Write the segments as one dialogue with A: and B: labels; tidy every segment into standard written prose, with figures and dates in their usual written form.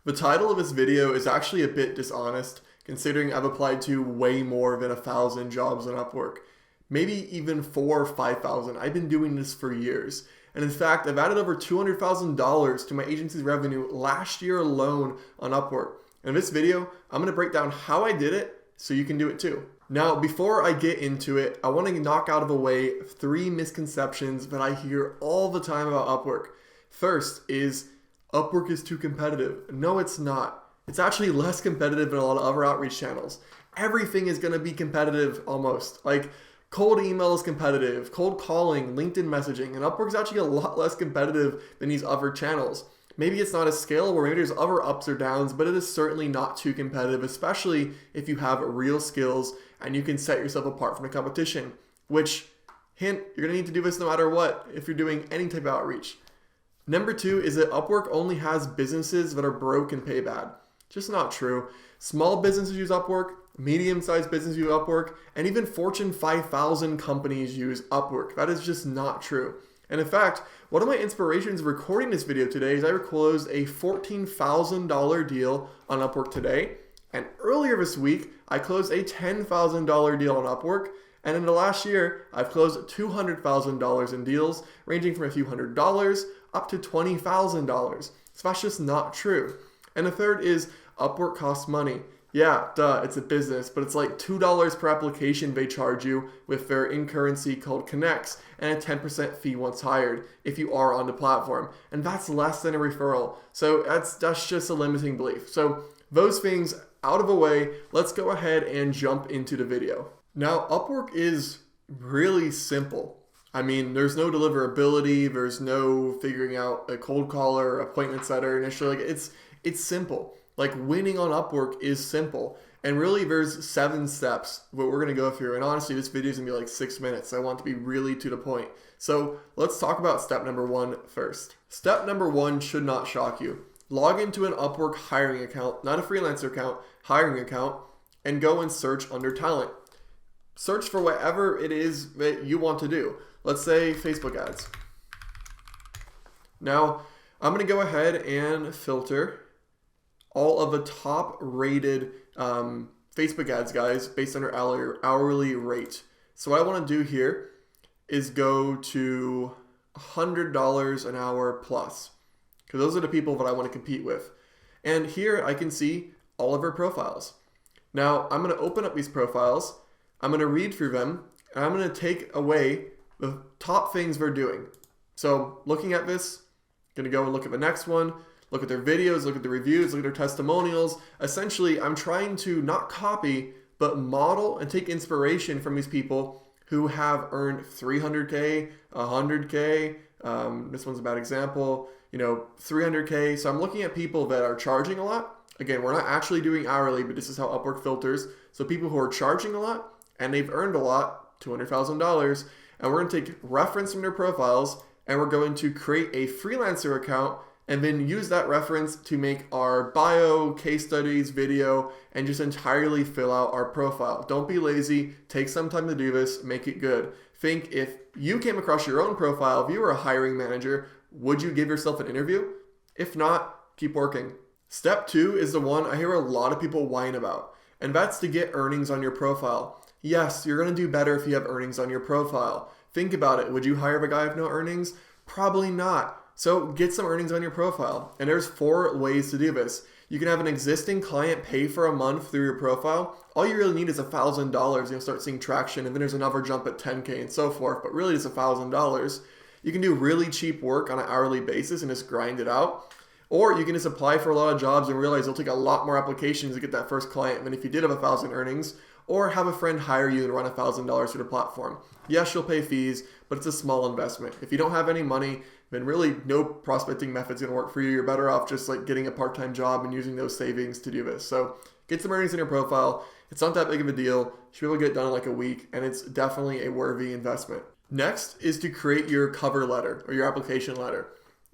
A: The title of this video is actually a bit dishonest, considering I've applied to way more than 1,000 jobs on Upwork. Maybe even 4,000 or 5,000. I've been doing this for years. And in fact, I've added over $200,000 to my agency's revenue last year alone on Upwork. In this video, I'm going to break down how I did it so you can do it too. Now, before I get into it, I want to knock out of the way 3 misconceptions that I hear all the time about Upwork. First is Upwork is too competitive. No, it's not. It's actually less competitive than a lot of other outreach channels. Everything is going to be competitive almost. Like cold email is competitive, cold calling, LinkedIn messaging, and Upwork is actually a lot less competitive than these other channels. Maybe it's not as scalable, maybe there's other ups or downs, but it is certainly not too competitive, especially if you have real skills and you can set yourself apart from the competition, which, hint, you're going to need to do this no matter what if you're doing any type of outreach. Number 2 is that Upwork only has businesses that are broke and pay bad. Just not true. Small businesses use Upwork, medium-sized businesses use Upwork, and even Fortune 5,000 companies use Upwork. That is just not true. And in fact, one of my inspirations of recording this video today is I closed a $14,000 deal on Upwork today. And earlier this week, I closed a $10,000 deal on Upwork. And in the last year, I've closed $200,000 in deals ranging from a few $100s up to $20,000. So that's just not true. And the third is Upwork costs money. Yeah, duh, it's a business, but it's like $2 per application they charge you with their in-currency called Connects and a 10% fee once hired if you are on the platform. And that's less than a referral. So that's just a limiting belief. So those things out of the way, let's go ahead and jump into the video. Now, Upwork is really simple. I mean, there's no deliverability, there's no figuring out a cold caller, appointment setter initially. Like it's simple. Like winning on Upwork is simple. And really there's 7 steps that we're gonna go through. And honestly, this video is gonna be like 6 minutes. So I want to be really to the point. So let's talk about step number 1 first. Step number 1 should not shock you. Log into an Upwork hiring account, not a freelancer account, hiring account, and go and search under talent. Search for whatever it is that you want to do. Let's say Facebook ads. Now, I'm gonna go ahead and filter all of the top rated Facebook ads guys based on their hourly rate. So what I want to do here is go to $100 an hour plus, because those are the people that I want to compete with. And here I can see all of their profiles. Now I'm going to open up these profiles, I'm going to read through them, and I'm going to take away the top things they're doing. So looking at this, I'm going to go and look at the next one. Look at their videos, look at the reviews, look at their testimonials. Essentially, I'm trying to not copy, but model and take inspiration from these people who have earned 300K, 100K. This one's a bad example, 300K. So I'm looking at people that are charging a lot. Again, we're not actually doing hourly, but this is how Upwork filters. So people who are charging a lot and they've earned a lot, $200,000, and we're going to take reference from their profiles and we're going to create a freelancer account and then use that reference to make our bio, case studies, video, and just entirely fill out our profile. Don't be lazy. Take some time to do this. Make it good. Think if you came across your own profile, if you were a hiring manager, would you give yourself an interview? If not, keep working. Step 2 is the one I hear a lot of people whine about, and that's to get earnings on your profile. Yes, you're going to do better if you have earnings on your profile. Think about it. Would you hire the guy with no earnings? Probably not. So get some earnings on your profile. And there's 4 ways to do this. You can have an existing client pay for a month through your profile. All you really need is $1,000. You'll start seeing traction, and then there's another jump at 10K and so forth, but really it's $1,000. You can do really cheap work on an hourly basis and just grind it out. Or you can just apply for a lot of jobs and realize it'll take a lot more applications to get that first client than if you did have 1,000 earnings, or have a friend hire you and run $1,000 through the platform. Yes, you'll pay fees, but it's a small investment. If you don't have any money, then really no prospecting method's gonna work for you. You're better off just like getting a part-time job and using those savings to do this. So get some earnings in your profile. It's not that big of a deal. You should be able to get it done in like a week, and it's definitely a worthy investment. Next is to create your cover letter or your application letter.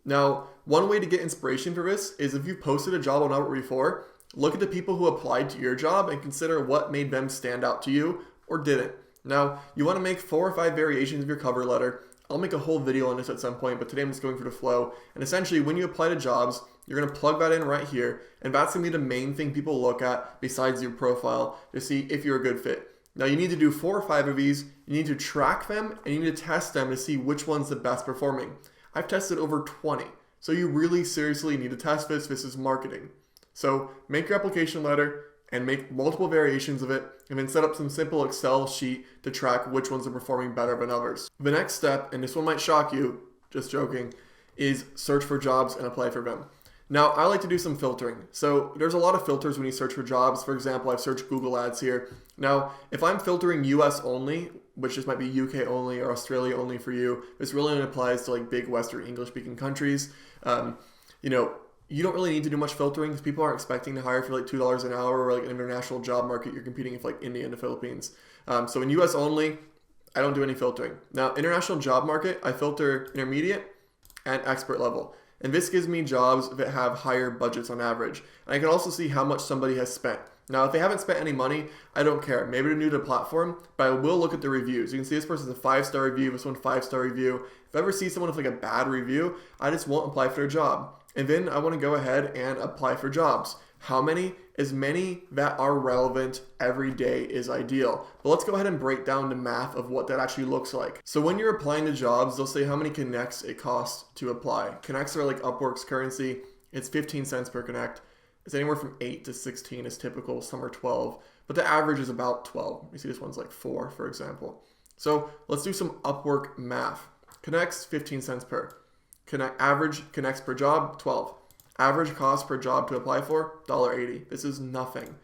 A: Now, one way to get inspiration for this is if you've posted a job on Upwork before, look at the people who applied to your job and consider what made them stand out to you or didn't. Now, you want to make 4 or 5 variations of your cover letter. I'll make a whole video on this at some point, but today I'm just going for the flow. And essentially, when you apply to jobs, You're going to plug that in right here, and that's going to be the main thing people look at besides your profile to see if you're a good fit. Now you need to do 4 or 5 of these, you need to track them, and you need to test them to see which one's the best performing. I've tested over 20, so you really seriously need to test this. This is marketing. So make your application letter and make multiple variations of it, and then set up some simple Excel sheet to track which ones are performing better than others. The next step, and this one might shock you, just joking, is search for jobs and apply for them. Now, I like to do some filtering. So there's a lot of filters when you search for jobs. For example, I've searched Google Ads here. Now, if I'm filtering US only, which just might be UK only or Australia only for you, this really only applies to like big Western English speaking countries. You don't really need to do much filtering because people aren't expecting to hire for like $2 an hour or like an international job market. You're competing with like India and the Philippines. So in US only, I don't do any filtering. Now, international job market, I filter intermediate and expert level. And this gives me jobs that have higher budgets on average. And I can also see how much somebody has spent. Now, if they haven't spent any money, I don't care. Maybe they're new to the platform, but I will look at the reviews. You can see this person's a 5-star review, this one 5-star review. If I ever see someone with like a bad review, I just won't apply for their job. And then I want to go ahead and apply for jobs. How many? As many that are relevant every day is ideal. But let's go ahead and break down the math of what that actually looks like. So when you're applying to jobs, they'll say how many connects it costs to apply. Connects are like UpWork's currency. It's 15 cents per connect. It's anywhere from 8 to 16 is typical. Some are 12, but the average is about 12. You see this one's like 4, for example. So let's do some UpWork math. Connects, 15 cents per. Average connects per job, 12. Average cost per job to apply for, $1.80. This is nothing.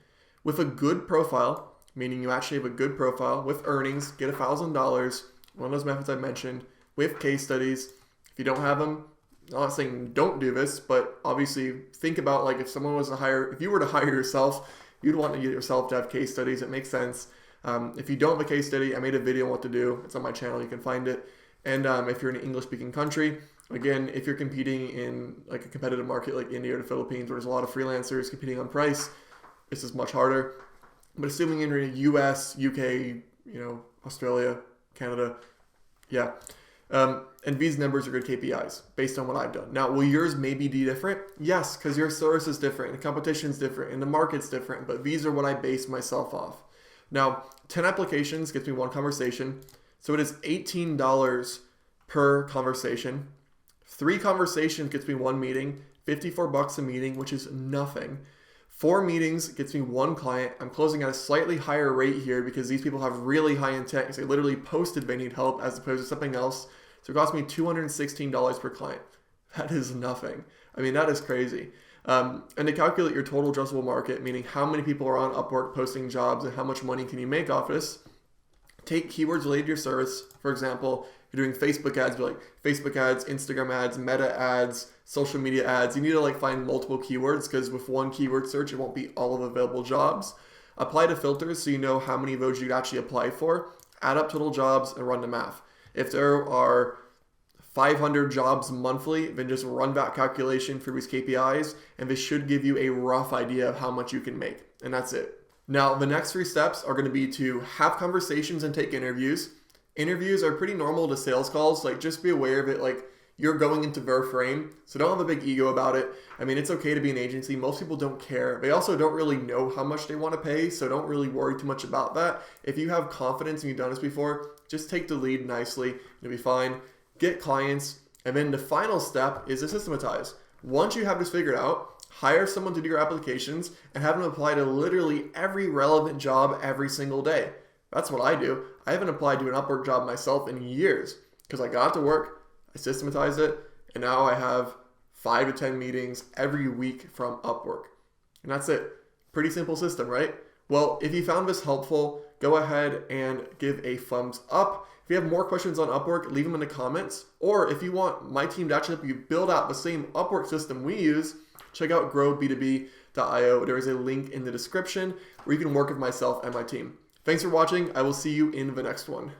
A: With a good profile, meaning you actually have a good profile, with earnings, get $1,000, one of those methods I mentioned, with case studies. If you don't have them, I'm not saying don't do this, but obviously think about like if someone was to hire, if you were to hire yourself, you'd want to get yourself to have case studies. It makes sense. If you don't have a case study, I made a video on what to do. It's on my channel. You can find it. And if you're in an English-speaking country, again, if you're competing in like a competitive market like India or the Philippines, where there's a lot of freelancers competing on price, this is much harder. But assuming you're in the US, UK, Australia, Canada, yeah. And these numbers are good KPIs based on what I've done. Now, will yours maybe be different? Yes, because your source is different, and the competition's different, and the market's different, but these are what I base myself off. Now, 10 applications gets me 1 conversation, so it is $18 per conversation. 3 conversations gets me 1 meeting, $54 a meeting, which is nothing. 4 meetings gets me 1 client. I'm closing at a slightly higher rate here because these people have really high intent because they literally posted they need help as opposed to something else. So it cost me $216 per client. That is nothing. I mean, that is crazy. And to calculate your total addressable market, meaning how many people are on Upwork posting jobs and how much money can you make off this, take keywords related to your service. For example, you're doing Facebook ads, but like Facebook ads, Instagram ads, meta ads, social media ads. You need to like find multiple keywords because with 1 keyword search, it won't be all of available jobs. Apply to filters so you know how many of those you'd actually apply for. Add up total jobs and run the math. If there are 500 jobs monthly, then just run that calculation for these KPIs, and this should give you a rough idea of how much you can make. And that's it. Now, the next 3 steps are going to be to have conversations and take interviews. Interviews are pretty normal to sales calls. Like, just be aware of it. Like, you're going into their frame, so don't have a big ego about it. I mean, it's okay to be an agency. Most people don't care. They also don't really know how much they want to pay, so don't really worry too much about that. If you have confidence and you've done this before, just take the lead nicely. It'll be fine. Get clients. And then the final step is to systematize. Once you have this figured out, hire someone to do your applications and have them apply to literally every relevant job every single day. That's what I do. I haven't applied to an Upwork job myself in years because I got to work, I systematized it, and now I have 5 to 10 meetings every week from Upwork. And that's it. Pretty simple system, right? Well, if you found this helpful, go ahead and give a thumbs up. If you have more questions on Upwork, leave them in the comments. Or if you want my team to actually help you build out the same Upwork system we use, check out growb2b.io. There is a link in the description where you can work with myself and my team. Thanks for watching. I will see you in the next one.